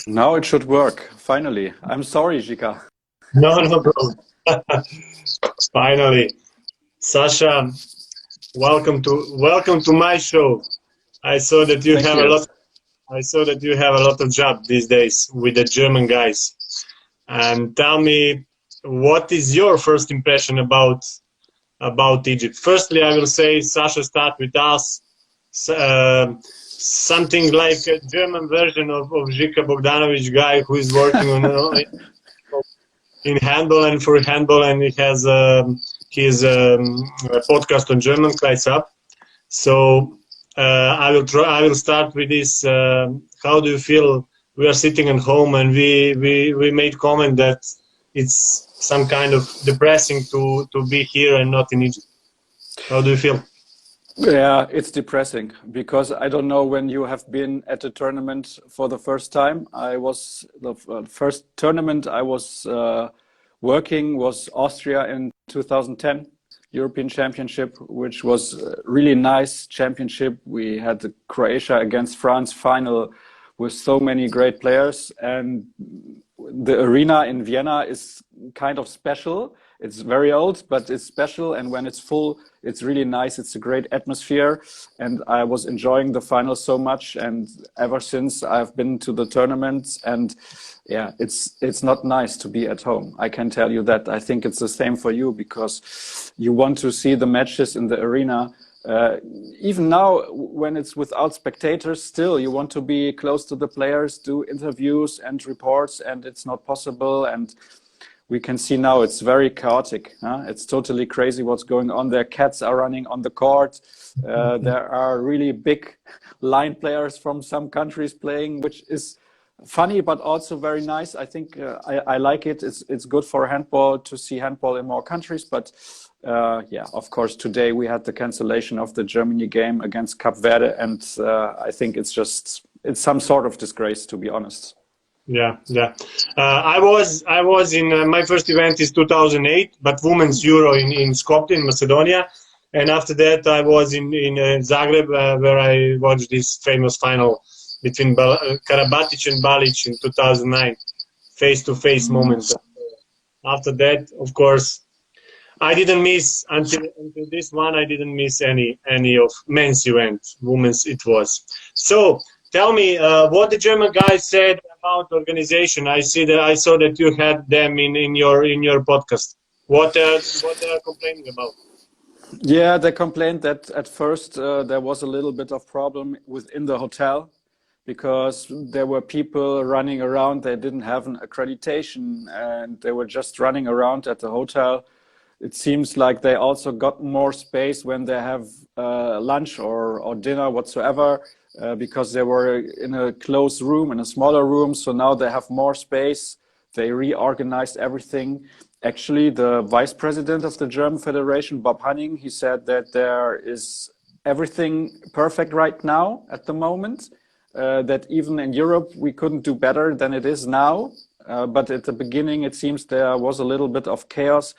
Now it should work, finally. I'm sorry, Jika. No problem. Finally, Sasha, welcome to my show. I saw that you Thank have a you. lot. I saw that you have a lot of job these days with the German guys. And tell me, what is your first impression about Egypt? Firstly, I will say Sascha Staat with us, something like a German version of Žika Bogdanovic guy who is working on in handball and for handball, and he has his a podcast on German, Kreis Ab. So I will start with this. How do you feel? We are sitting at home, and we made comment that it's some kind of depressing to be here and not in Egypt. How do you feel? Yeah, it's depressing because I don't know when you have been at a tournament for the first time. The first tournament I was working was Austria in 2010, European Championship, which was a really nice championship. We had the Croatia against France final with so many great players, and the arena in Vienna is kind of special. It's very old, but it's special, and when it's full, it's really nice. It's a great atmosphere, and I was enjoying the final so much. And ever since, I've been to the tournaments, and yeah, it's not nice to be at home. I can tell you that. I think it's the same for you because you want to see the matches in the arena. Even now, when it's without spectators, still you want to be close to the players, do interviews and reports, and it's not possible. And we can see now it's very chaotic. It's totally crazy what's going on there. Cats are running on the court. There are really big line players from some countries playing, which is funny, but also very nice. I think I like it. It's good for handball to see handball in more countries. But yeah, of course, today we had the cancellation of the Germany game against Cape Verde. And I think it's some sort of disgrace, to be honest. Yeah. I was in my first event is 2008, but Women's Euro in Skopje in Macedonia, and after that I was in Zagreb where I watched this famous final between Karabatic and Balic in 2009, face-to-face moment. After that, of course, I didn't miss until this one. I didn't miss any of men's event. Women's it was. So tell me what the German guys said about organization. I saw that you had them in your podcast. What they are complaining about? Yeah, they complained that at first there was a little bit of problem within the hotel because there were people running around. They didn't have an accreditation and they were just running around at the hotel. It seems like they also got more space when they have lunch or dinner whatsoever because they were in a closed room, in a smaller room. So now they have more space. They reorganized everything. Actually, the vice president of the German Federation, Bob Hanning, he said that there is everything perfect right now at the moment, that even in Europe we couldn't do better than it is now. But at the beginning, it seems there was a little bit of chaos.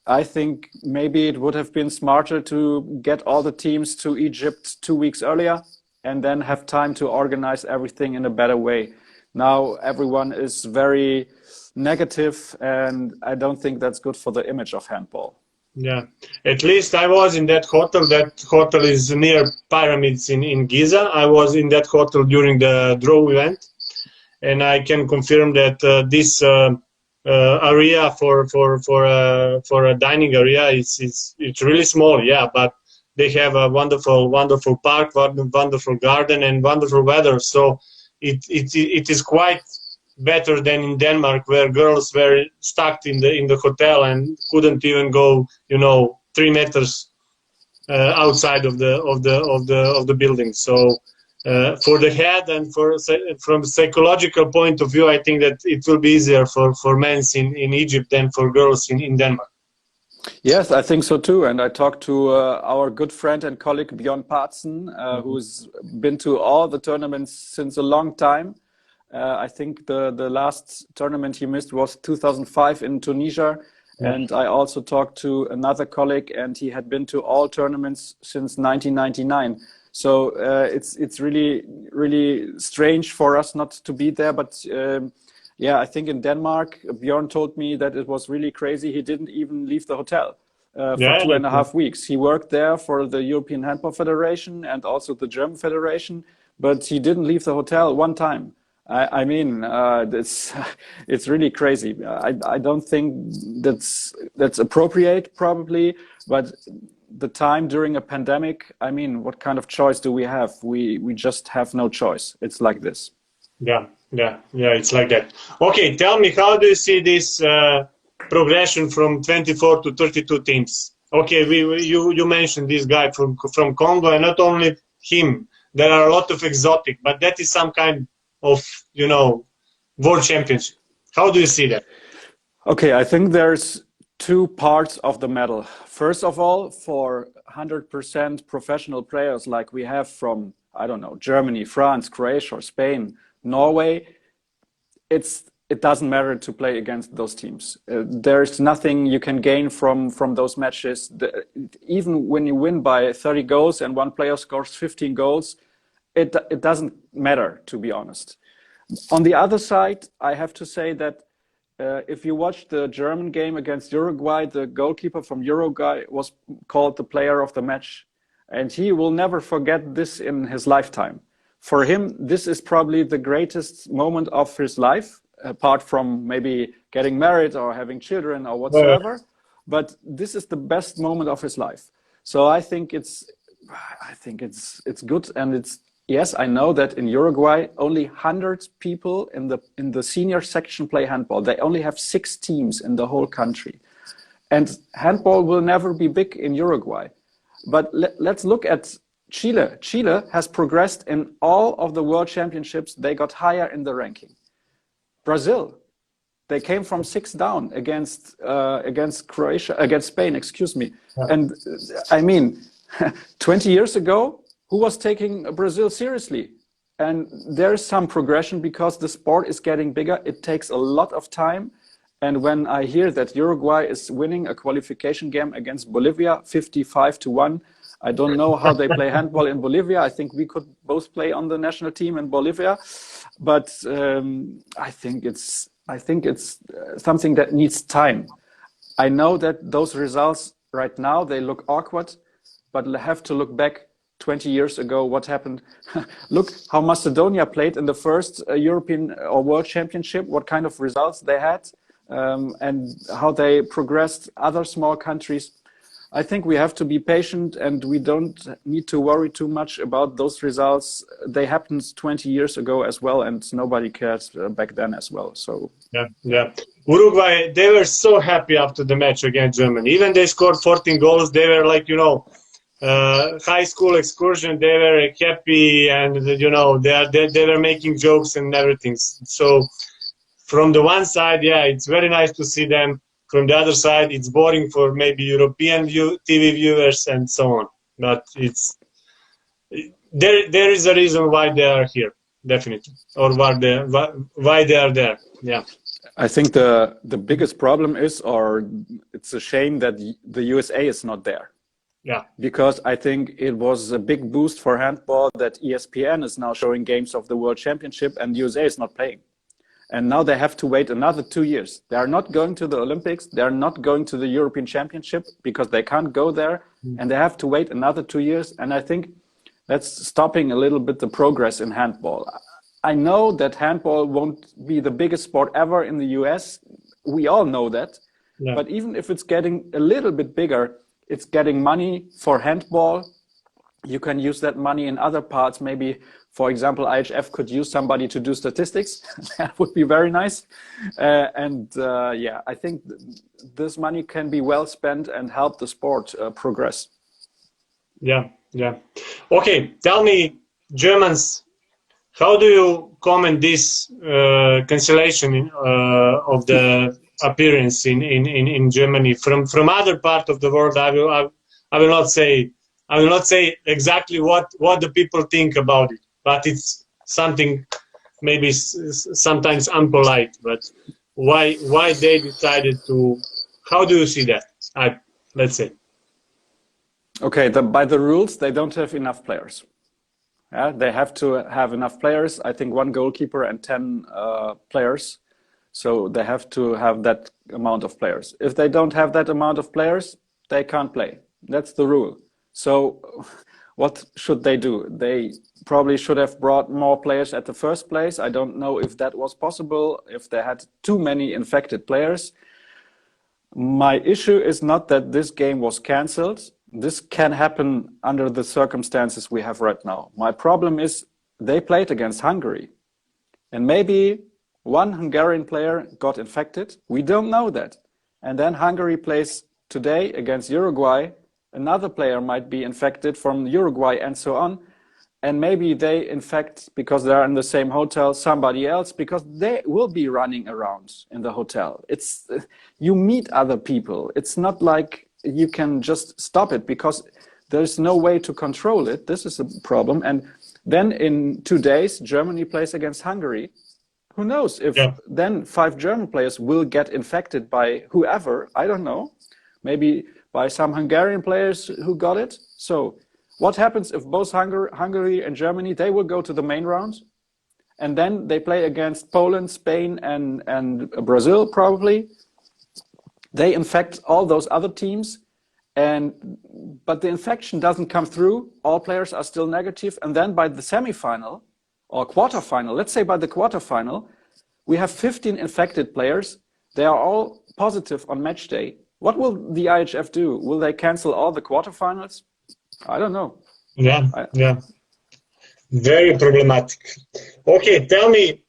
I think maybe it would have been smarter to get all the teams to Egypt 2 weeks earlier and then have time to organize everything in a better way. Now everyone is very negative, and I don't think that's good for the image of handball. Yeah, at least I was in that hotel. That hotel is near pyramids in Giza. I was in that hotel during the draw event, and I can confirm that this area for a dining area it's really small. Yeah, but they have a wonderful park, wonderful garden, and wonderful weather. So it is quite better than in Denmark, where girls were stuck in the hotel and couldn't even go 3 meters outside of the building. So for the head and from psychological point of view, I think that it will be easier for men in Egypt than for girls in Denmark. Yes, I think so too. And I talked to our good friend and colleague Bjorn Partzen, who's been to all the tournaments since a long time. I think the last tournament he missed was 2005 in Tunisia. Yeah. And I also talked to another colleague, and he had been to all tournaments since 1999. So it's really strange for us not to be there. But yeah, I think in Denmark, Bjorn told me that it was really crazy. He didn't even leave the hotel for 2.5 weeks. He worked there for the European Handball Federation and also the German Federation, but he didn't leave the hotel one time. I mean, it's really crazy. I don't think that's appropriate, probably, but the time during a pandemic, I mean, what kind of choice do we have? We just have no choice. It's like this. Yeah, it's like that. Okay, tell me, how do you see this progression from 24 to 32 teams? Okay, you mentioned this guy from Congo, and not only him. There are a lot of exotic, but that is some kind of, world championship. How do you see that? Okay, I think there's two parts of the medal. First of all, for 100% professional players like we have from, I don't know, Germany, France, Croatia, or Spain, Norway, it doesn't matter to play against those teams. There's nothing you can gain from those matches. Even when you win by 30 goals and one player scores 15 goals, it doesn't matter, to be honest. On the other side, I have to say that if you watch the German game against Uruguay, the goalkeeper from Uruguay was called the player of the match. And he will never forget this in his lifetime. For him, this is probably the greatest moment of his life, apart from maybe getting married or having children or whatsoever. But this is the best moment of his life. So I think it's good, and yes, I know that in Uruguay only 100 people in the senior section play handball. They only have 6 teams in the whole country, and handball will never be big in Uruguay. But let's look at Chile. Chile has progressed in all of the world championships. They got higher in the ranking. Brazil, they came from 6 down against Spain, excuse me. And I mean, 20 years ago, who was taking Brazil seriously? And there is some progression because the sport is getting bigger. It takes a lot of time. And when I hear that Uruguay is winning a qualification game against Bolivia, 55-1, I don't know how they play handball in Bolivia. I think we could both play on the national team in Bolivia. But I think it's something that needs time. I know that those results right now, they look awkward, but have to look back 20 years ago, what happened. Look how Macedonia played in the first European or World Championship, what kind of results they had, and how they progressed other small countries. I think we have to be patient, and we don't need to worry too much about those results. They happened 20 years ago as well, and nobody cared back then as well. So yeah. Uruguay, they were so happy after the match against Germany. Even they scored 14 goals. They were like, high school excursion. They were happy, and they were making jokes and everything. So from the one side, yeah, it's very nice to see them. From the other side, it's boring for maybe European TV viewers and so on. But there is a reason why they are here, definitely, or why they are there. Yeah. I think the biggest problem is, or it's a shame that the USA is not there. Yeah. Because I think it was a big boost for handball that ESPN is now showing games of the World Championship and USA is not playing. And now they have to wait another 2 years. They are not going to the Olympics. They are not going to the European Championship because they can't go there. And they have to wait another 2 years. And I think that's stopping a little bit the progress in handball. I know that handball won't be the biggest sport ever in the US. We all know that. Yeah. But even if it's getting a little bit bigger, it's getting money for handball. You can use that money in other parts. Maybe, for example, IHF could use somebody to do statistics. That would be very nice. Yeah, I think this money can be well spent and help the sport progress. Yeah. Okay, tell me, Germans, how do you comment this cancellation of the appearance in Germany from other part of the world? I will not say exactly what the people think about it, but it's something maybe sometimes unpolite. But why they decided to? How do you see that? Let's say. Okay, by the rules, they don't have enough players. Yeah, they have to have enough players. I think one goalkeeper and 10 players. So they have to have that amount of players. If they don't have that amount of players, they can't play. That's the rule. So what should they do? They probably should have brought more players at the first place. I don't know if that was possible, if they had too many infected players. My issue is not that this game was cancelled. This can happen under the circumstances we have right now. My problem is they played against Hungary. And maybe one Hungarian player got infected. We don't know that. And then Hungary plays today against Uruguay. Another player might be infected from Uruguay and so on. And maybe they infect, because they're in the same hotel, somebody else, because they will be running around in the hotel. You meet other people. It's not like you can just stop it, because there's no way to control it. This is a problem. And then in 2 days, Germany plays against Hungary. Who knows if then 5 German players will get infected by whoever, I don't know. Maybe by some Hungarian players who got it. So what happens if both Hungary and Germany, they will go to the main round, and then they play against Poland, Spain, and Brazil probably. They infect all those other teams, but the infection doesn't come through. All players are still negative, and then by the semifinal or quarterfinal, let's say by the quarterfinal, we have 15 infected players. They are all positive on match day. What will the IHF do? Will they cancel all the quarterfinals? I don't know. Yeah. Very problematic. Okay, tell me,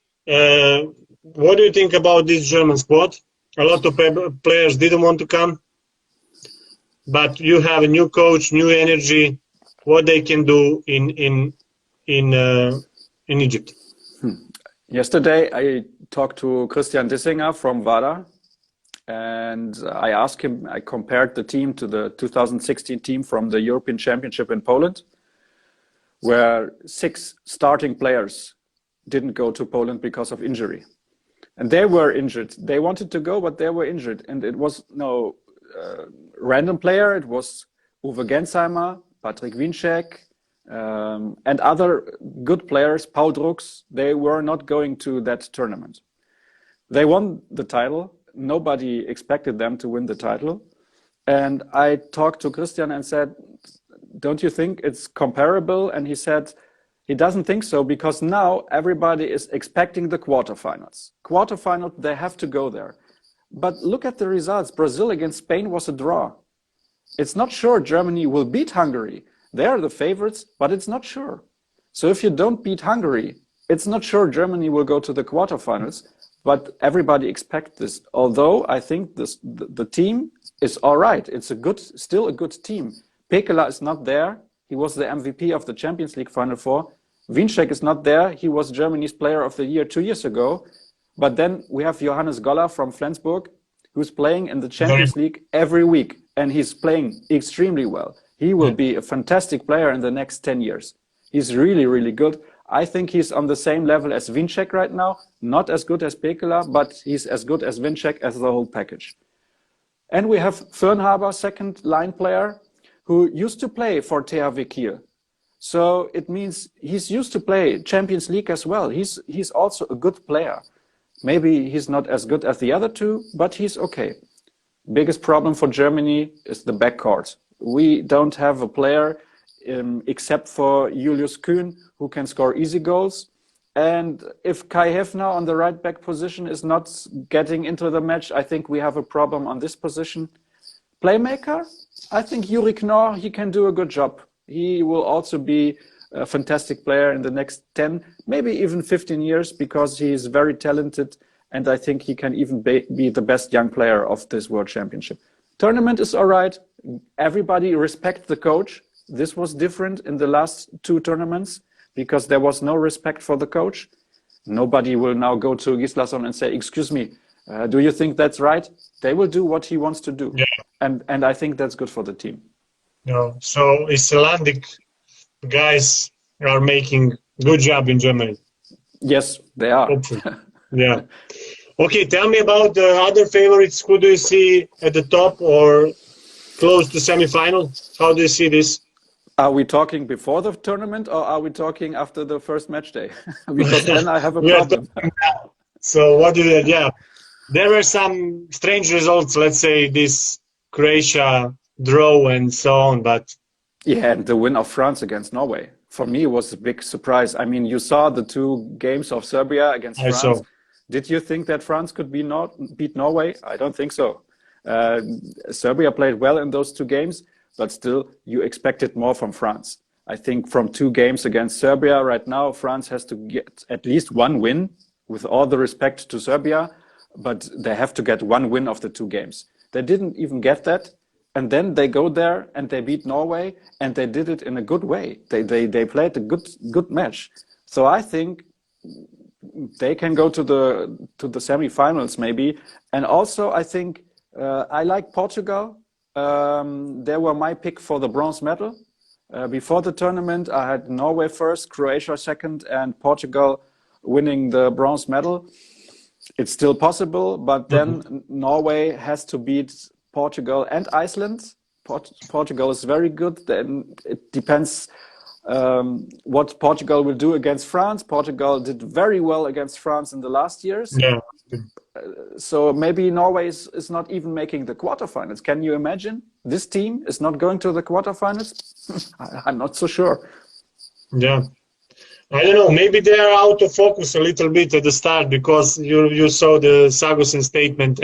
what do you think about this German squad? A lot of players didn't want to come, but you have a new coach, new energy. What they can do in Egypt? Yesterday, I talked to Christian Dissinger from WADA, and I asked him, I compared the team to the 2016 team from the European Championship in Poland, where 6 starting players didn't go to Poland because of injury. And they were injured. They wanted to go, but they were injured. And it was no random player. It was Uwe Gensheimer, Patrick Winczek, and other good players, Paul Drucks. They were not going to that tournament. They won the title. Nobody expected them to win the title. And I talked to Christian and said, don't you think it's comparable? And he said, he doesn't think so, because now everybody is expecting the quarterfinals. Quarterfinal, they have to go there. But look at the results. Brazil against Spain was a draw. It's not sure Germany will beat Hungary. They are the favorites, but it's not sure. So if you don't beat Hungary, it's not sure Germany will go to the quarterfinals. But everybody expects this. Although I think the team is all right. It's still a good team. Pekela is not there. He was the MVP of the Champions League Final Four. Winczek is not there. He was Germany's Player of the Year 2 years ago. But then we have Johannes Goller from Flensburg, who's playing in the Champions League every week. And he's playing extremely well. He will be a fantastic player in the next 10 years. He's really, really good. I think he's on the same level as Winczek right now. Not as good as Pekela, but he's as good as Winczek as the whole package. And we have Fernhaber, second line player, who used to play for THW Kiel. So it means he's used to play Champions League as well. He's also a good player. Maybe he's not as good as the other two, but he's okay. Biggest problem for Germany is the backcourt. We don't have a player except for Julius Kühn, who can score easy goals. And if Kai Hefner on the right back position is not getting into the match, I think we have a problem on this position. Playmaker, I think Yuri Knorr, he can do a good job. He will also be a fantastic player in the next 10, maybe even 15 years, because he is very talented. And I think he can even be the best young player of this World Championship. Tournament is all right. Everybody respect the coach. This was different in the last 2 tournaments because there was no respect for the coach. Nobody will now go to Gislason and say, excuse me, do you think that's right? They will do what he wants to do. Yeah. And I think that's good for the team. No. So Icelandic guys are making good job in Germany. Yes, they are. Hopefully. Yeah. Okay, tell me about the other favorites. Who do you see at the top or close to semifinal? How do you see this? Are we talking before the tournament or are we talking after the first match day? Because then I have a We are problem. talking now. So what did it? Yeah, there were some strange results. Let's say this Croatia draw and so on, but Yeah, and the win of France against Norway. For me, it was a big surprise. I mean, you saw the two games of Serbia against I France. saw. Did you think that France could beat Norway? I don't think so. Uh, Serbia played well in those two games, but still, you expected more from France. I think from two games against Serbia right now, France has to get at least one win, with all the respect to Serbia, but they have to get one win of the two games. They didn't even get that. And then they go there and they beat Norway, and they did it in a good way. They played a good match. So I think they can go to the semifinals maybe. And also I think I like Portugal. They were my pick for the bronze medal. Before the tournament, I had Norway first, Croatia second, and Portugal winning the bronze medal. It's still possible, but then Norway has to beat Portugal and Iceland. Portugal is very good. Then it depends what Portugal will do against France. Portugal did very well against France in the last years. Yeah. So maybe Norway is not even making the quarterfinals. Can you imagine? This team is not going to the quarterfinals? I'm not so sure. Yeah. I don't know. Maybe they are out of focus a little bit at the start because you saw the Sagosen statement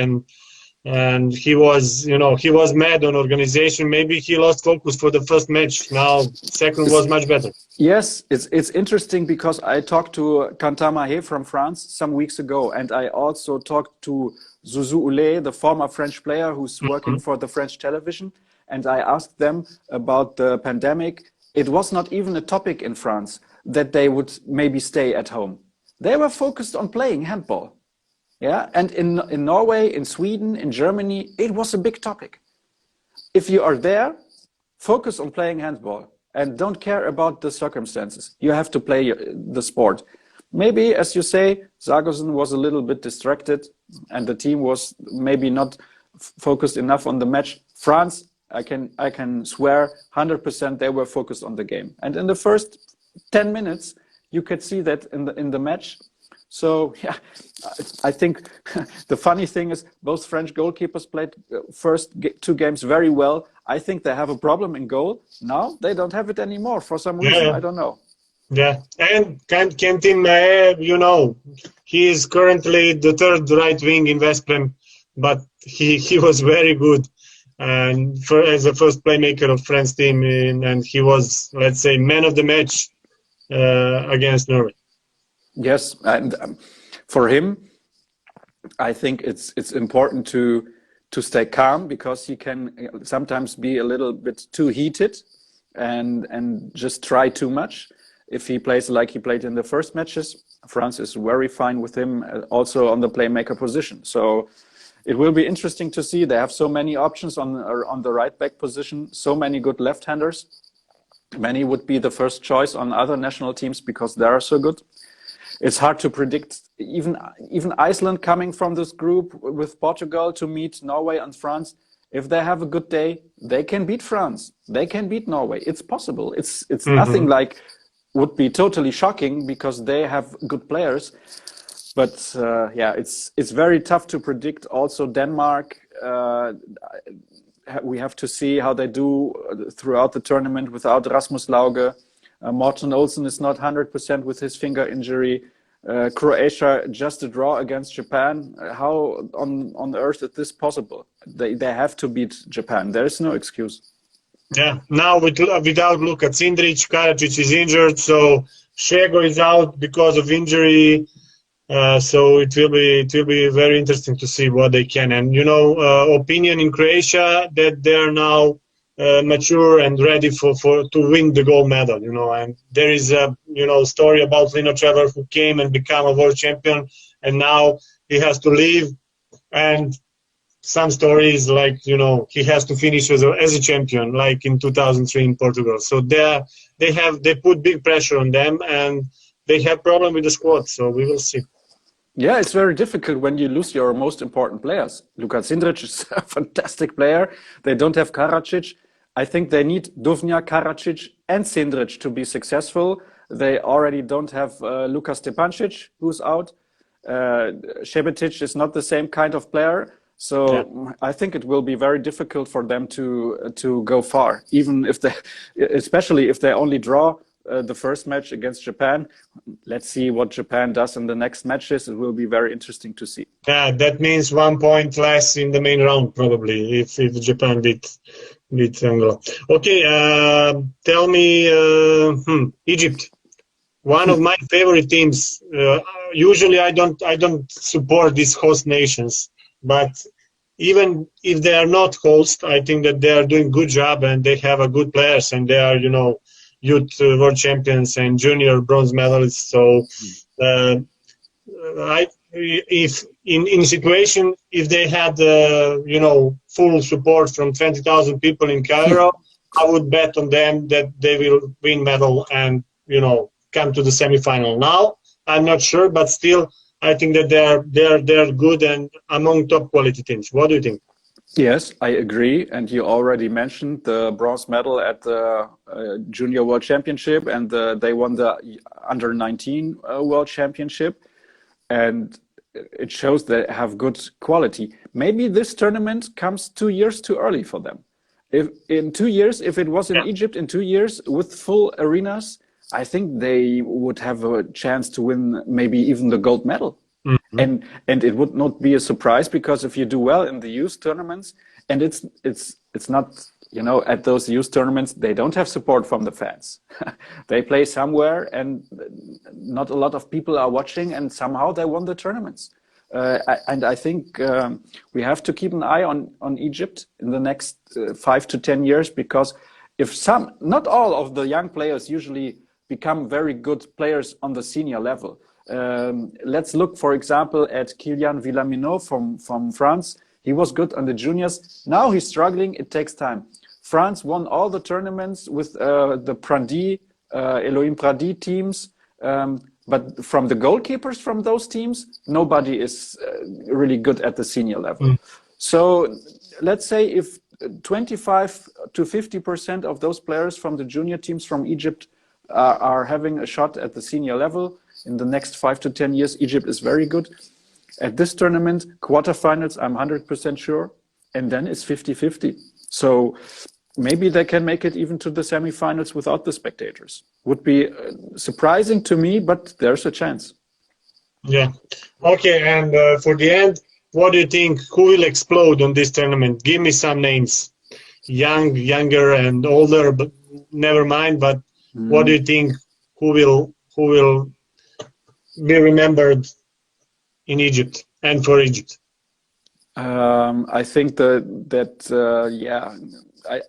and he was mad on organization. Maybe he lost focus for the first match. Now second was much better. Yes, it's interesting because I talked to Quentin Mahé from France some weeks ago, and I also talked to Zouzou Oulé, the former French player who's working for the French television, and I asked them about the pandemic. It was not even a topic in France that they would maybe stay at home. They were focused on playing handball. Yeah, and in Norway, in Sweden, in Germany, it was a big topic. If you are there, focus on playing handball and don't care about the circumstances. You have to play the sport. Maybe, as you say, Sargosen was a little bit distracted and the team was maybe not focused enough on the match. France, I can swear 100% they were focused on the game. And in the first 10 minutes, you could see that in the match. So, yeah, I think the funny thing is both French goalkeepers played first two games very well. I think they have a problem in goal. Now they don't have it anymore for some reason. I don't know. Yeah, and Quentin Mahé, he is currently the third right wing in West Ham, but he was very good and as a first playmaker of France team, and he was, let's say, man of the match against Norway. Yes, and for him, I think it's important to stay calm because he can sometimes be a little bit too heated and just try too much. If he plays like he played in the first matches, France is very fine with him also on the playmaker position. So it will be interesting to see. They have so many options on the right back position, so many good left-handers. Many would be the first choice on other national teams because they are so good. It's hard to predict. Even Iceland coming from this group with Portugal to meet Norway and France, if they have a good day, they can beat France. They can beat Norway. It's possible. It's nothing like would be totally shocking because they have good players. But yeah, it's very tough to predict. Also, Denmark, we have to see how they do throughout the tournament without Rasmus Lauge. Morten Olsen is not 100% with his finger injury. Croatia just a draw against Japan. How on earth is this possible? They have to beat Japan. There is no excuse. Yeah, now without Luka Cindric, Karadzic is injured, so Šego is out because of injury. So it will be very interesting to see what they can. And opinion in Croatia that they are now mature and ready to win the gold medal. And there is a story about Lino Trevor who came and became a world champion, and now he has to leave. And some stories like he has to finish as a champion, like in 2003 in Portugal. So they put big pressure on them, and they have problem with the squad. So we will see. Yeah, it's very difficult when you lose your most important players. Luka Cindric is a fantastic player. They don't have Karadzic. I think they need Duvnya, Karadzic, and Sindric to be successful. They already don't have Luka Stepancic, who's out. Šebetic is not the same kind of player. So I think it will be very difficult for them to go far, even if especially if they only draw the first match against Japan. Let's see what Japan does in the next matches. It will be very interesting to see. Yeah, that means 1 point less in the main round, probably, if Japan beat Angola. Okay, tell me, Egypt. One of my favorite teams. Usually, I don't support these host nations, but even if they are not host, I think that they are doing good job and they have a good players and they are, youth world champions and junior bronze medalists. So, if in situation if they had full support from 20,000 people in Cairo, I would bet on them that they will win medal and come to the semifinal. Now I'm not sure, but still I think that they're good and among top quality teams. What do you think? Yes, I agree. And you already mentioned the bronze medal at the Junior World Championship, and they won the Under-19 World Championship. And it shows they have good quality. Maybe this tournament comes 2 years too early for them. If in 2 years, if it was in Egypt in 2 years with full arenas, I think they would have a chance to win maybe even the gold medal. Mm-hmm. And it would not be a surprise, because if you do well in the youth tournaments, and it's not, at those youth tournaments, they don't have support from the fans. They play somewhere and not a lot of people are watching, and somehow they won the tournaments. And I think we have to keep an eye on Egypt in the next 5 to 10 years, because if not all of the young players usually become very good players on the senior level. Let's look, for example, at Kylian Villamino from France. He was good on the juniors. Now he's struggling. It takes time. France won all the tournaments with the Prandi, Elohim Pradi teams. But from the goalkeepers from those teams, nobody is really good at the senior level. So let's say if 25 to 50% of those players from the junior teams from Egypt are having a shot at the senior level, in the next 5 to 10 years, Egypt is very good. At this tournament, quarterfinals, I'm 100% sure. And then it's 50-50. So maybe they can make it even to the semifinals without the spectators. Would be surprising to me, but there's a chance. Yeah. Okay, and for the end, what do you think? Who will explode on this tournament? Give me some names. Younger and older, but never mind. But what do you think? Who will be remembered in Egypt and for Egypt? I think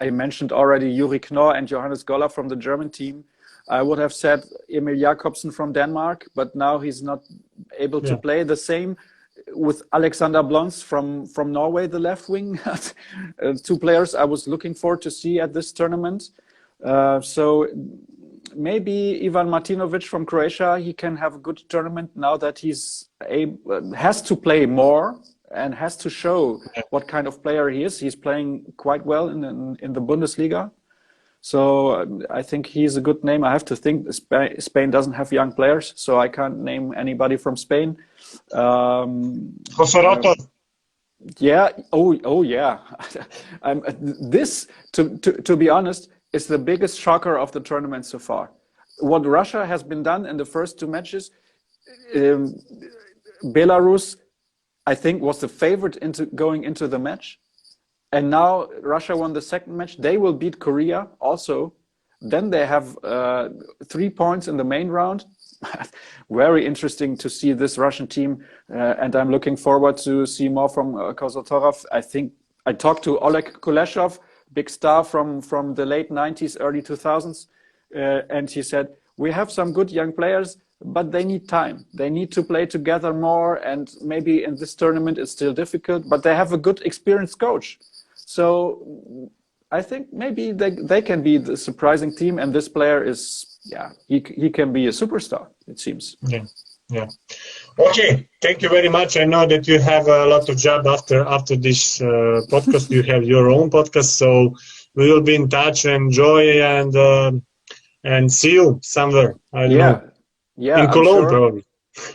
I mentioned already Yuri Knorr and Johannes Goller from the German team. I would have said Emil Jakobsen from Denmark, but now he's not able to play. The same with Alexander Blons from Norway, the left wing. 2 players I was looking forward to see at this tournament. So maybe Ivan Martinovic from Croatia, he can have a good tournament now that has to play more and has to show what kind of player he is. He's playing quite well in the Bundesliga. So I think he's a good name. I have to think Spain doesn't have young players, so I can't name anybody from Spain. Yeah. Oh yeah. This, to be honest, is the biggest shocker of the tournament so far. What Russia has been done in the first 2 matches, Belarus, I think, was the favorite going into the match. And now Russia won the second match. They will beat Korea also. Then they have 3 points in the main round. Very interesting to see this Russian team. And I'm looking forward to see more from Kozotorov. I think I talked to Oleg Kuleshov, big star from the late 90s, early 2000s. And he said, we have some good young players, but they need time. They need to play together more. And maybe in this tournament it's still difficult, but they have a good experienced coach. So I think maybe they can be the surprising team. And this player is, he can be a superstar, it seems. Yeah. Okay, thank you very much. I know that you have a lot of job after this podcast. You have your own podcast, so we will be in touch. Enjoy and see you somewhere. I don't know. Yeah, In I'm Cologne, sure. probably.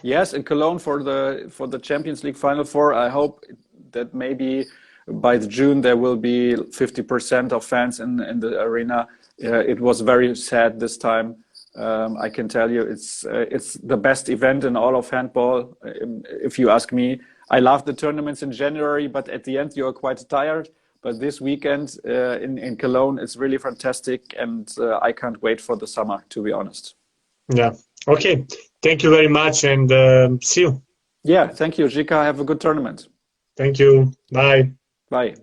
Yes, in Cologne for the Champions League Final Four. I hope that maybe by June there will be 50% of fans in the arena. It was very sad this time. I can tell you, it's the best event in all of handball. If you ask me, I love the tournaments in January, but at the end you are quite tired. But this weekend in Cologne, it's really fantastic, and I can't wait for the summer, to be honest. Yeah. Okay. Thank you very much, and see you. Yeah, thank you, Jika. Have a good tournament. Thank you. Bye. Bye.